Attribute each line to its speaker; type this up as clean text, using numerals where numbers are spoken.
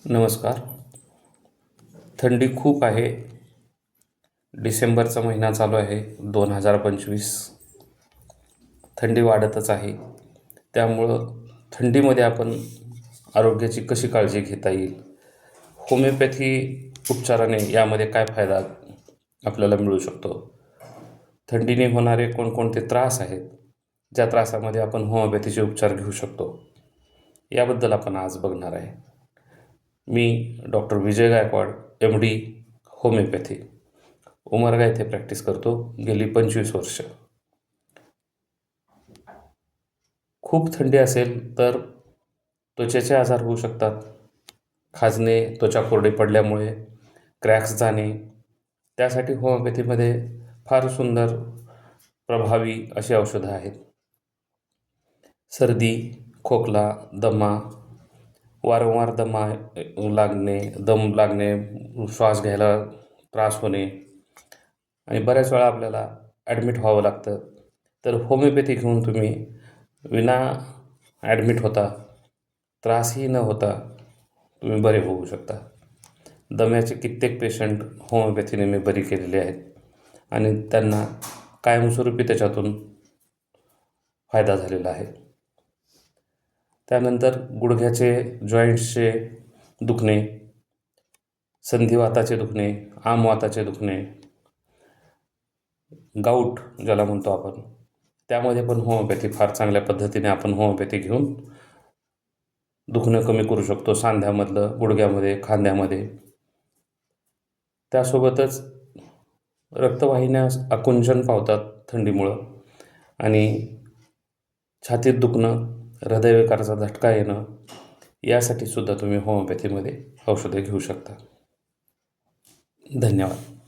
Speaker 1: नमस्कार. थंडी खूप आहे. डिसेंबरचा महिना चालू आहे 2025. थंडी वाढतच आहे. त्यामुळं थंडीमध्ये आपण आरोग्याची कशी काळजी घेता येईल, होमिओपॅथी उपचाराने यामध्ये काय फायदा आपल्याला मिळू शकतो, थंडीने होणारे कोणकोणते त्रास आहेत, ज्या त्रासामध्ये आपण होमिओपॅथीचे उपचार घेऊ शकतो, याबद्दल आपण आज बघणार आहे. मी डॉक्टर विजय गायकवाड, MD, होमिओपॅथी, उमरगा येथे प्रॅक्टिस करतो गेली 25 वर्ष. खूप थंडी असेल तर त्वचेचे आजार होऊ शकतात. खाजणे, त्वचा कोरडी पडल्यामुळे क्रॅक्स जाणे. त्यासाठी होमिओपॅथीमध्ये फार सुंदर, प्रभावी अशी औषधं आहेत. सर्दी, खोकला, दमा, वारंवार दम लागणे, श्वास घ्यायला त्रास होणे आणि बऱ्याच वेळा आपल्याला ॲडमिट व्हावं लागतं. तर होमिओपॅथी घेऊन तुम्ही विना ॲडमिट होता, त्रासही न होता तुम्ही बरे होऊ शकता. दम्याचे कित्येक पेशंट होमिओपॅथीने मी बरी केलेले आहेत आणि त्यांना कायमस्वरूपी त्याच्यातून फायदा झालेला आहे. त्यानंतर गुडघ्याचे जॉईंट्सचे दुखणे, संधिवाताचे दुखणे, आमवाताचे दुखणे, गाऊट ज्याला म्हणतो आपण, त्यामध्ये पण होमिओपॅथी फार चांगल्या पद्धतीने आपण होमिओपॅथी घेऊन दुखणं कमी करू शकतो. सांध्यामधलं, गुडघ्यामध्ये, खांद्यामध्ये. त्यासोबतच रक्तवाहिन्या आकुंचन पावतात थंडीमुळं आणि छातीत दुखणं, हृदयविकाराचा झटका येणं, यासाठी सुद्धा तुम्ही होमिओपॅथीमध्ये औषधे घेऊ शकता. धन्यवाद.